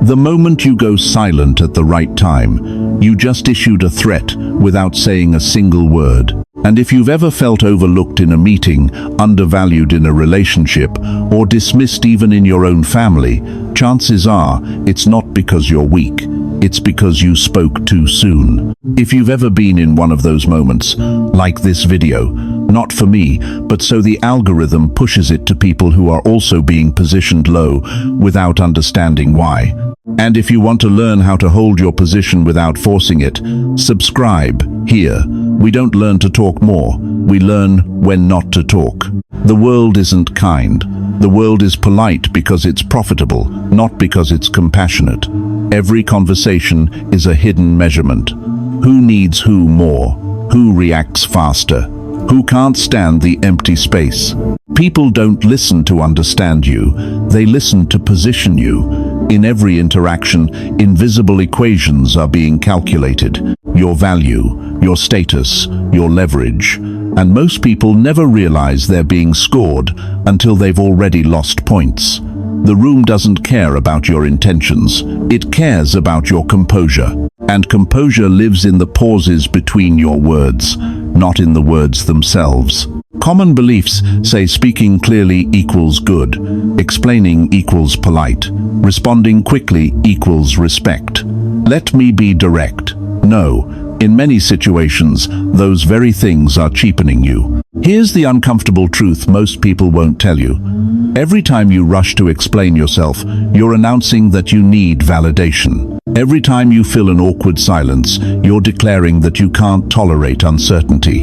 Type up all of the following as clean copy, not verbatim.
The moment you go silent at the right time, you just issued a threat without saying a single word. And if you've ever felt overlooked in a meeting, undervalued in a relationship, or dismissed even in your own family, chances are it's not because you're weak. It's because you spoke too soon. If you've ever been in one of those moments, like this video, not for me, but so the algorithm pushes it to people who are also being positioned low without understanding why. And if you want to learn how to hold your position without forcing it, subscribe here. We don't learn to talk more, we learn when not to talk. The world isn't kind. The world is polite because it's profitable, not because it's compassionate. Every conversation is a hidden measurement. Who needs who more? Who reacts faster? Who can't stand the empty space? People don't listen to understand you, they listen to position you. In every interaction, invisible equations are being calculated. Your value, your status, your leverage. And most people never realize they're being scored until they've already lost points. The room doesn't care about your intentions, it cares about your composure. And composure lives in the pauses between your words, not in the words themselves. Common beliefs say speaking clearly equals good, explaining equals polite, responding quickly equals respect. Let me be direct. No, in many situations, those very things are cheapening you. Here's the uncomfortable truth most people won't tell you. Every time you rush to explain yourself, you're announcing that you need validation. Every time you fill an awkward silence, you're declaring that you can't tolerate uncertainty.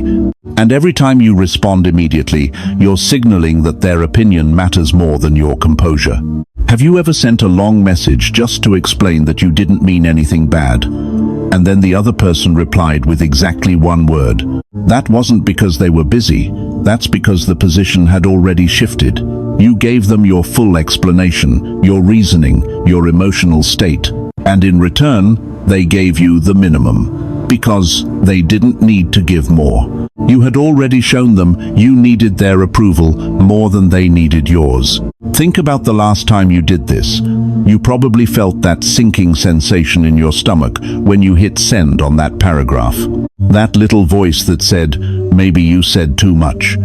And every time you respond immediately, you're signaling that their opinion matters more than your composure. Have you ever sent a long message just to explain that you didn't mean anything bad? And then the other person replied with exactly one word. That wasn't because they were busy, that's because the position had already shifted. You gave them your full explanation, your reasoning, your emotional state. And in return, they gave you the minimum, because they didn't need to give more. You had already shown them you needed their approval more than they needed yours. Think about the last time you did this. You probably felt that sinking sensation in your stomach when you hit send on that paragraph. That little voice that said, maybe you said too much.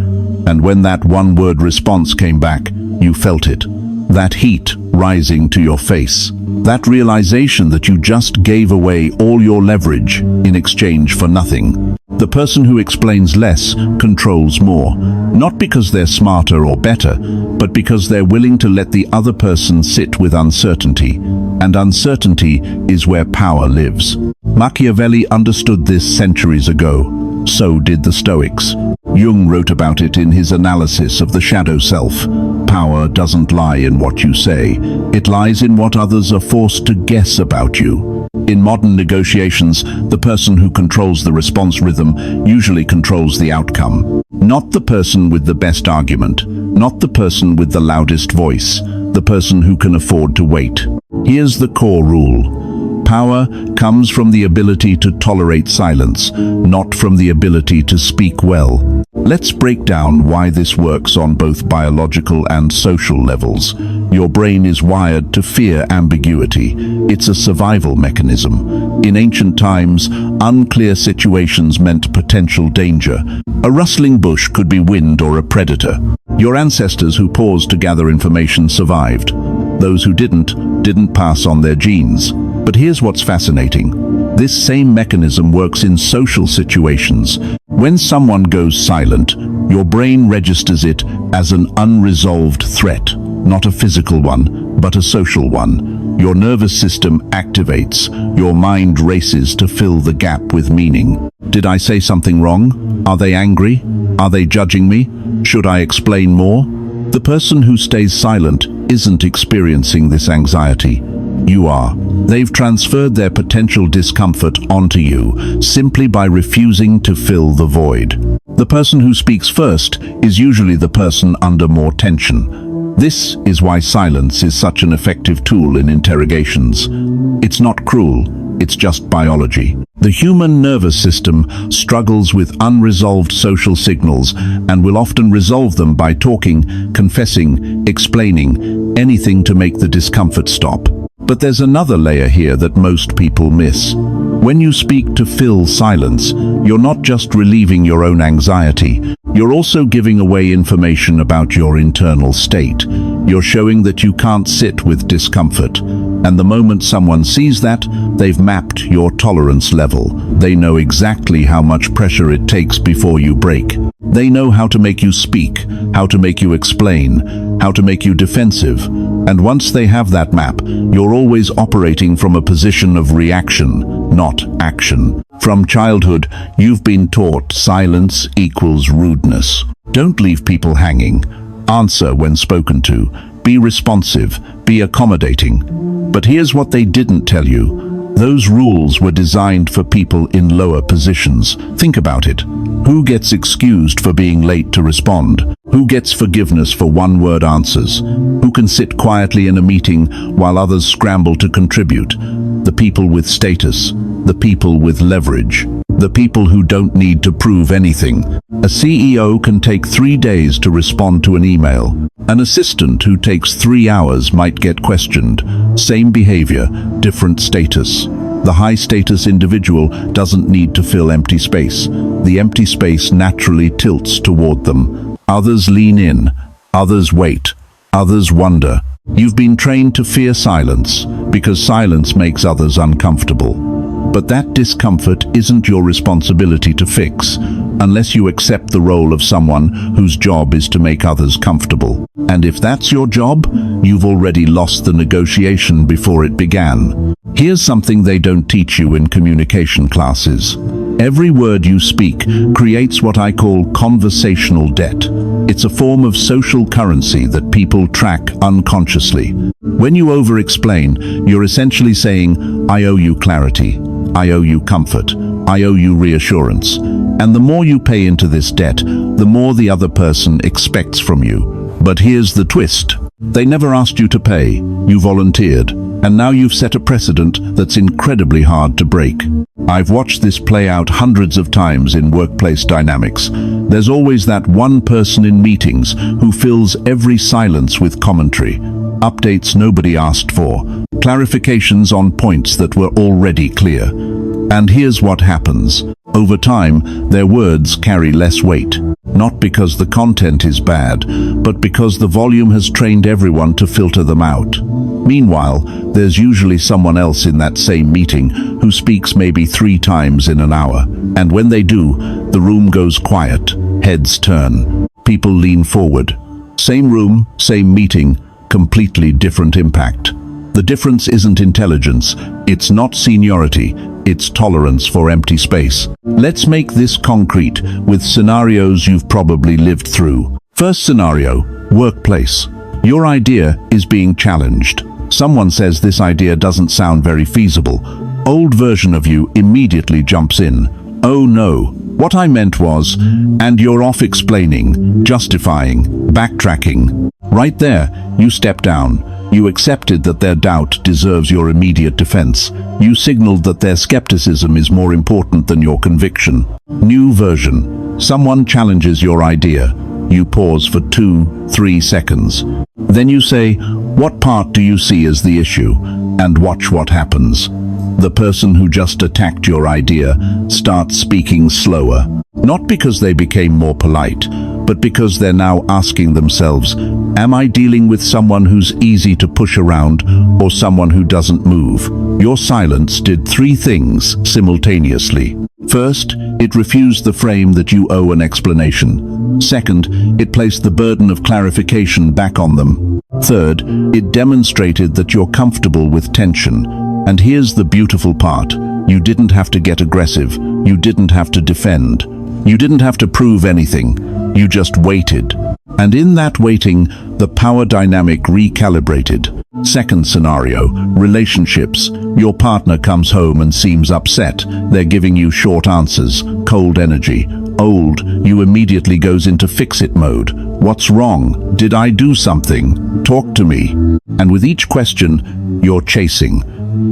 And when that one-word response came back, you felt it. That heat rising to your face. That realization that you just gave away all your leverage in exchange for nothing. The person who explains less controls more, not because they're smarter or better, but because they're willing to let the other person sit with uncertainty. And uncertainty is where power lives. Machiavelli understood this centuries ago. So did the Stoics. Jung wrote about it in his analysis of the shadow self. Power doesn't lie in what you say. It lies in what others are forced to guess about you. In modern negotiations, the person who controls the response rhythm usually controls the outcome. Not the person with the best argument, not the person with the loudest voice, the person who can afford to wait. Here's the core rule. Power comes from the ability to tolerate silence, not from the ability to speak well. Let's break down why this works on both biological and social levels. Your brain is wired to fear ambiguity. It's a survival mechanism. In ancient times, unclear situations meant potential danger. A rustling bush could be wind or a predator. Your ancestors who paused to gather information survived. Those who didn't pass on their genes. But here's what's fascinating. This same mechanism works in social situations. When someone goes silent, your brain registers it as an unresolved threat, not a physical one, but a social one. Your nervous system activates, your mind races to fill the gap with meaning. Did I say something wrong? Are they angry? Are they judging me? Should I explain more? The person who stays silent isn't experiencing this anxiety. You are. They've transferred their potential discomfort onto you simply by refusing to fill the void. The person who speaks first is usually the person under more tension. This is why silence is such an effective tool in interrogations. It's not cruel, it's just biology. The human nervous system struggles with unresolved social signals and will often resolve them by talking, confessing, explaining, anything to make the discomfort stop. But there's another layer here that most people miss. When you speak to fill silence, you're not just relieving your own anxiety, you're also giving away information about your internal state. You're showing that you can't sit with discomfort. And the moment someone sees that, they've mapped your tolerance level. They know exactly how much pressure it takes before you break. They know how to make you speak, how to make you explain, how to make you defensive. And once they have that map, you're always operating from a position of reaction, not action. From childhood, you've been taught silence equals rudeness. Don't leave people hanging. Answer when spoken to. Be responsive. Be accommodating. But here's what they didn't tell you. Those rules were designed for people in lower positions. Think about it. Who gets excused for being late to respond? Who gets forgiveness for one-word answers? Who can sit quietly in a meeting while others scramble to contribute? The people with status, the people with leverage, the people who don't need to prove anything. A CEO can take 3 days to respond to an email. An assistant who takes 3 hours might get questioned. Same behavior, different status. The high-status individual doesn't need to fill empty space. The empty space naturally tilts toward them. Others lean in, others wait, others wonder. You've been trained to fear silence because silence makes others uncomfortable. But that discomfort isn't your responsibility to fix, unless you accept the role of someone whose job is to make others comfortable. And if that's your job, you've already lost the negotiation before it began. Here's something they don't teach you in communication classes. Every word you speak creates what I call conversational debt. It's a form of social currency that people track unconsciously. When you over-explain, you're essentially saying, I owe you clarity, I owe you comfort, I owe you reassurance. And the more you pay into this debt, the more the other person expects from you. But here's the twist. They never asked you to pay, you volunteered, and now you've set a precedent that's incredibly hard to break. I've watched this play out hundreds of times in workplace dynamics. There's always that one person in meetings who fills every silence with commentary, updates nobody asked for, clarifications on points that were already clear. And here's what happens. Over time, their words carry less weight. Not because the content is bad, but because the volume has trained everyone to filter them out. Meanwhile, there's usually someone else in that same meeting who speaks maybe 3 times in an hour. And when they do, the room goes quiet, heads turn, people lean forward. Same room, same meeting, completely different impact. The difference isn't intelligence, it's not seniority, it's tolerance for empty space. Let's make this concrete with scenarios you've probably lived through. First scenario, workplace. Your idea is being challenged. Someone says this idea doesn't sound very feasible. Old version of you immediately jumps in. Oh no, what I meant was, and you're off explaining, justifying, backtracking. Right there, you step down. You accepted that their doubt deserves your immediate defense. You signaled that their skepticism is more important than your conviction. New version. Someone challenges your idea. You pause for 2-3 seconds. Then you say, what part do you see as the issue? And watch what happens. The person who just attacked your idea starts speaking slower. Not because they became more polite, but because they're now asking themselves, am I dealing with someone who's easy to push around or someone who doesn't move? Your silence did 3 things simultaneously. First, it refused the frame that you owe an explanation. Second, it placed the burden of clarification back on them. Third, it demonstrated that you're comfortable with tension. And here's the beautiful part. You didn't have to get aggressive. You didn't have to defend. You didn't have to prove anything. You just waited. And in that waiting, the power dynamic recalibrated. Second scenario, relationships. Your partner comes home and seems upset. They're giving you short answers, cold energy. Old, you immediately goes into fix-it mode. What's wrong? Did I do something? Talk to me. And with each question, you're chasing.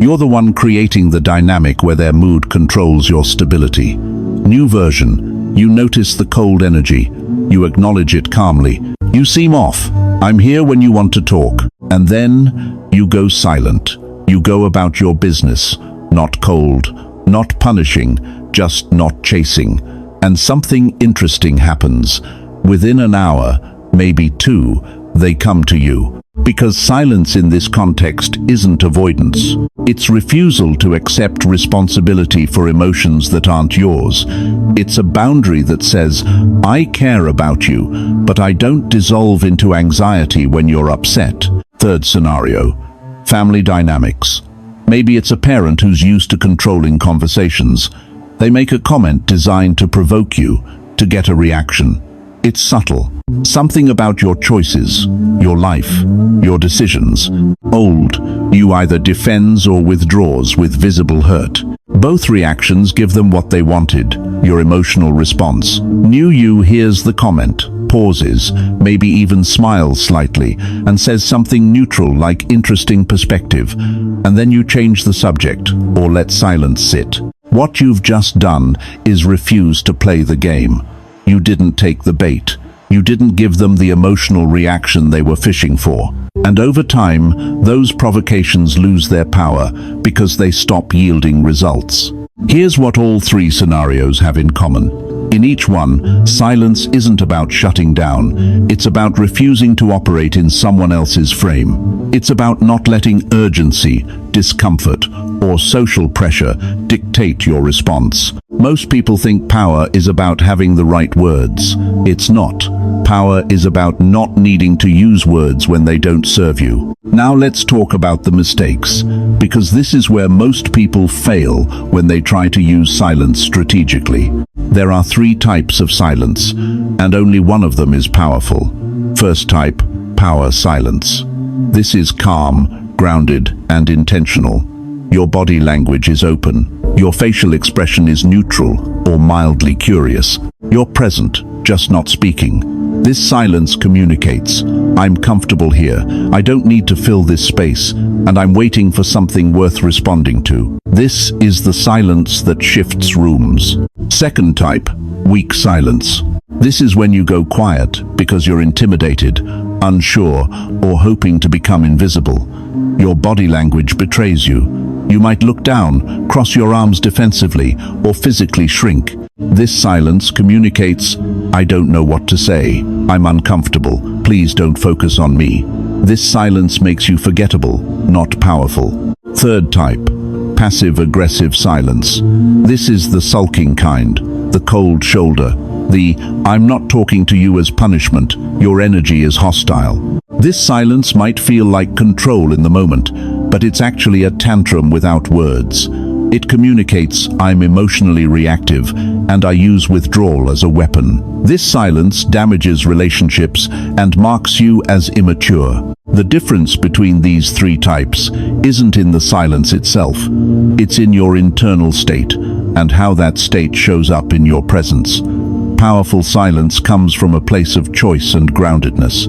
You're the one creating the dynamic where their mood controls your stability. New version. You notice the cold energy. You acknowledge it calmly. You seem off. I'm here when you want to talk. And then you go silent. You go about your business, not cold, not punishing, just not chasing. And something interesting happens. Within an hour, maybe two, they come to you. Because silence in this context isn't avoidance. It's refusal to accept responsibility for emotions that aren't yours. It's a boundary that says, I care about you, but I don't dissolve into anxiety when you're upset. Third scenario, family dynamics. Maybe it's a parent who's used to controlling conversations. They make a comment designed to provoke you, to get a reaction. It's subtle. Something about your choices, your life, your decisions. Old, you either defends or withdraws with visible hurt. Both reactions give them what they wanted, your emotional response. New you hears the comment, pauses, maybe even smiles slightly, and says something neutral like interesting perspective. And then you change the subject, or let silence sit. What you've just done is refuse to play the game. You didn't take the bait. You didn't give them the emotional reaction they were fishing for. And over time, those provocations lose their power because they stop yielding results. Here's what all three scenarios have in common. In each one, silence isn't about shutting down. It's about refusing to operate in someone else's frame. It's about not letting urgency, discomfort, or social pressure dictate your response. Most people think power is about having the right words. It's not. Power is about not needing to use words when they don't serve you. Now let's talk about the mistakes, because this is where most people fail when they try to use silence strategically. There are three types of silence, and only one of them is powerful. First type, power silence. This is calm, grounded, and intentional. Your body language is open. Your facial expression is neutral or mildly curious. You're present, just not speaking. This silence communicates, I'm comfortable here, I don't need to fill this space, and I'm waiting for something worth responding to. This is the silence that shifts rooms. Second type, weak silence. This is when you go quiet because you're intimidated, unsure, or hoping to become invisible. Your body language betrays you. You might look down, cross your arms defensively, or physically shrink. This silence communicates, I don't know what to say. I'm uncomfortable. Please don't focus on me. This silence makes you forgettable, not powerful. Third type, passive-aggressive silence. This is the sulking kind, the cold shoulder, the I'm not talking to you as punishment, your energy is hostile. This silence might feel like control in the moment, but it's actually a tantrum without words. It communicates, I'm emotionally reactive, and I use withdrawal as a weapon. This silence damages relationships and marks you as immature. The difference between these three types isn't in the silence itself. It's in your internal state, and how that state shows up in your presence. Powerful silence comes from a place of choice and groundedness.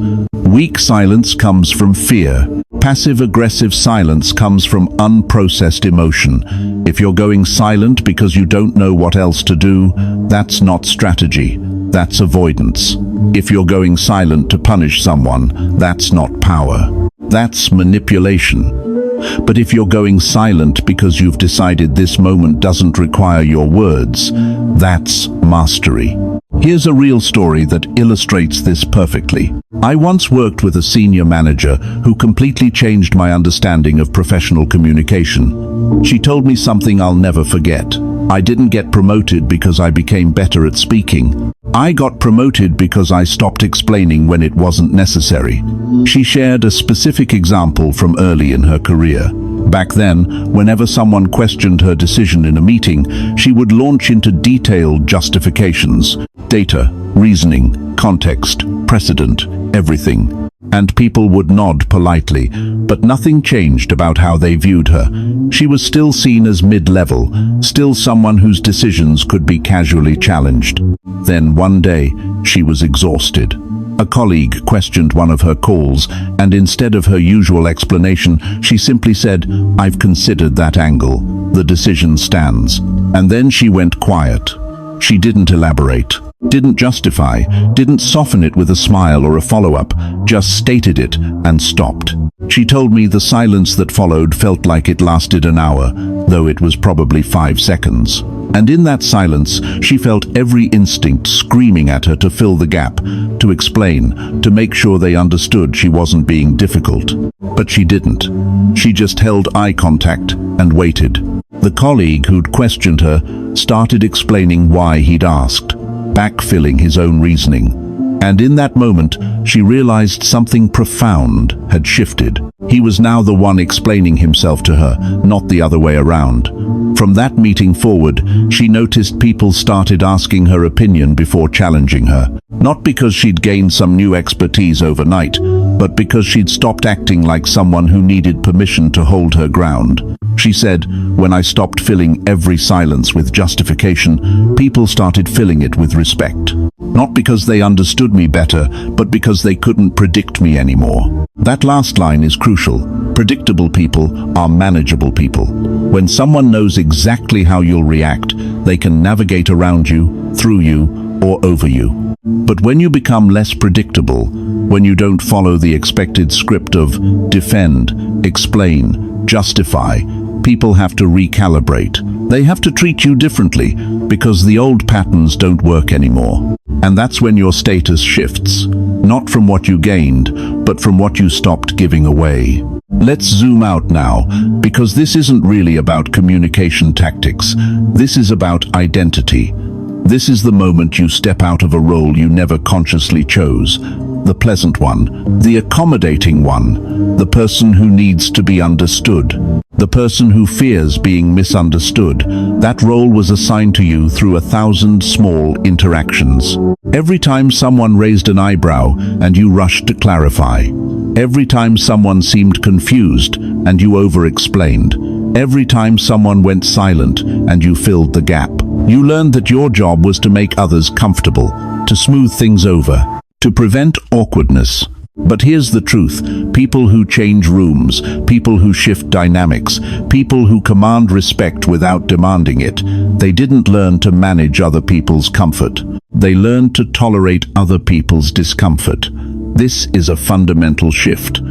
Weak silence comes from fear. Passive-aggressive silence comes from unprocessed emotion. If you're going silent because you don't know what else to do, that's not strategy, that's avoidance. If you're going silent to punish someone, that's not power, that's manipulation. But if you're going silent because you've decided this moment doesn't require your words, that's mastery. Here's a real story that illustrates this perfectly. I once worked with a senior manager who completely changed my understanding of professional communication. She told me something I'll never forget. I didn't get promoted because I became better at speaking. I got promoted because I stopped explaining when it wasn't necessary. She shared a specific example from early in her career. Back then, whenever someone questioned her decision in a meeting, she would launch into detailed justifications. Data, reasoning, context, precedent, everything. And people would nod politely, but nothing changed about how they viewed her. She was still seen as mid-level, still someone whose decisions could be casually challenged. Then one day, she was exhausted. A colleague questioned one of her calls, and instead of her usual explanation, she simply said, "I've considered that angle. The decision stands." And then she went quiet. She didn't elaborate, didn't justify, didn't soften it with a smile or a follow-up, just stated it and stopped. She told me the silence that followed felt like it lasted an hour, though it was probably 5 seconds. And in that silence, she felt every instinct screaming at her to fill the gap, to explain, to make sure they understood she wasn't being difficult. But she didn't. She just held eye contact and waited. The colleague who'd questioned her started explaining why he'd asked, backfilling his own reasoning. And in that moment, she realized something profound had shifted. He was now the one explaining himself to her, not the other way around. From that meeting forward, she noticed people started asking her opinion before challenging her. Not because she'd gained some new expertise overnight, but because she'd stopped acting like someone who needed permission to hold her ground. She said, "When I stopped filling every silence with justification, people started filling it with respect. Not because they understood me better, but because they couldn't predict me anymore." That last line is crucial. Predictable people are manageable people. When someone knows exactly how you'll react, they can navigate around you, through you, or over you. But when you become less predictable, when you don't follow the expected script of defend, explain, justify, people have to recalibrate. They have to treat you differently because the old patterns don't work anymore. And that's when your status shifts, not from what you gained, but from what you stopped giving away. Let's zoom out now, because this isn't really about communication tactics. This is about identity. This is the moment you step out of a role you never consciously chose. The pleasant one, the accommodating one, the person who needs to be understood, the person who fears being misunderstood. That role was assigned to you through 1,000 small interactions. Every time someone raised an eyebrow and you rushed to clarify. Every time someone seemed confused and you over-explained. Every time someone went silent and you filled the gap. You learned that your job was to make others comfortable, to smooth things over, to prevent awkwardness. But here's the truth. People who change rooms, people who shift dynamics, people who command respect without demanding it, they didn't learn to manage other people's comfort. They learned to tolerate other people's discomfort. This is a fundamental shift.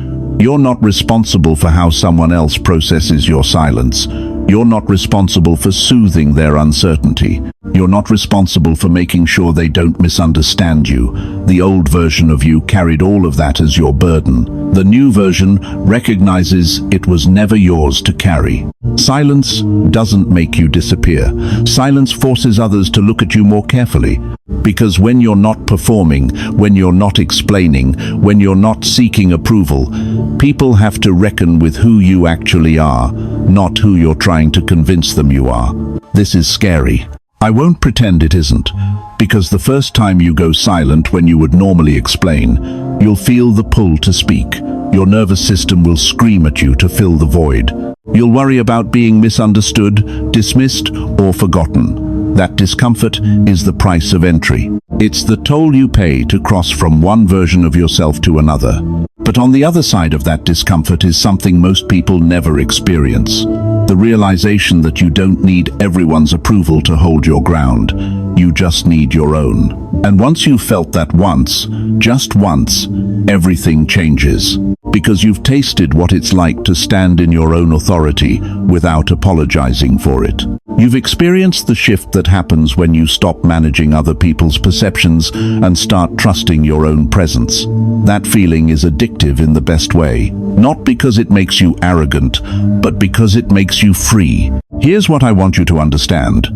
You're not responsible for how someone else processes your silence. You're not responsible for soothing their uncertainty. You're not responsible for making sure they don't misunderstand you. The old version of you carried all of that as your burden. The new version recognizes it was never yours to carry. Silence doesn't make you disappear. Silence forces others to look at you more carefully. Because when you're not performing, when you're not explaining, when you're not seeking approval, people have to reckon with who you actually are, not who you're trying to convince them you are. This is scary. I won't pretend it isn't, because the first time you go silent when you would normally explain, you'll feel the pull to speak. Your nervous system will scream at you to fill the void. You'll worry about being misunderstood, dismissed, or forgotten. That discomfort is the price of entry. It's the toll you pay to cross from one version of yourself to another. But on the other side of that discomfort is something most people never experience. The realization that you don't need everyone's approval to hold your ground. You just need your own. And once you've felt that once, just once, everything changes. Because you've tasted what it's like to stand in your own authority without apologizing for it. You've experienced the shift that happens when you stop managing other people's perceptions and start trusting your own presence. That feeling is addictive in the best way. Not because it makes you arrogant, but because it makes you free. Here's what I want you to understand.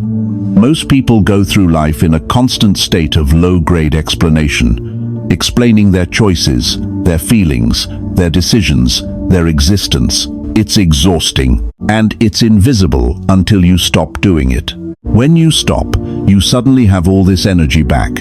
Most people go through life in a constant state of low-grade explanation, explaining their choices, their feelings, their decisions, their existence. It's exhausting, and it's invisible until you stop doing it. When you stop, you suddenly have all this energy back.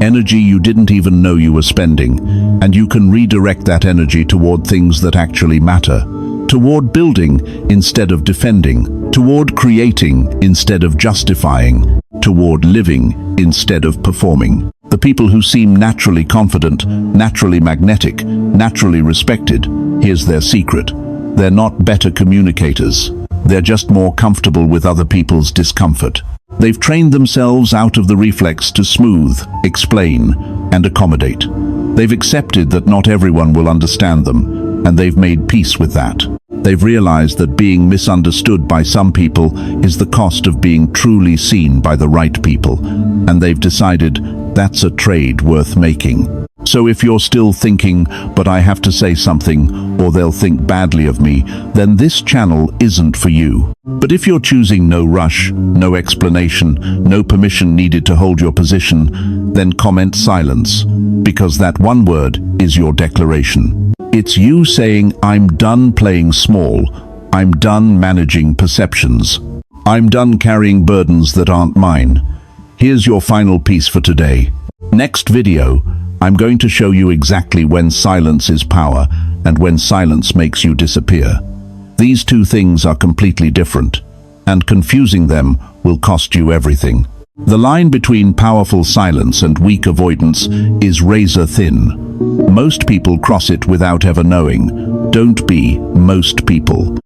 Energy you didn't even know you were spending, and you can redirect that energy toward things that actually matter. Toward building instead of defending, toward creating instead of justifying, toward living instead of performing. The people who seem naturally confident, naturally magnetic, naturally respected, here's their secret. They're not better communicators. They're just more comfortable with other people's discomfort. They've trained themselves out of the reflex to smooth, explain, and accommodate. They've accepted that not everyone will understand them, and they've made peace with that. They've realized that being misunderstood by some people is the cost of being truly seen by the right people, and they've decided that's a trade worth making. So if you're still thinking, but I have to say something, or they'll think badly of me, then this channel isn't for you. But if you're choosing no rush, no explanation, no permission needed to hold your position, then comment silence, because that one word is your declaration. It's you saying, I'm done playing small, I'm done managing perceptions, I'm done carrying burdens that aren't mine. Here's your final piece for today. Next video, I'm going to show you exactly when silence is power and when silence makes you disappear. These two things are completely different, and confusing them will cost you everything. The line between powerful silence and weak avoidance is razor thin. Most people cross it without ever knowing. Don't be most people.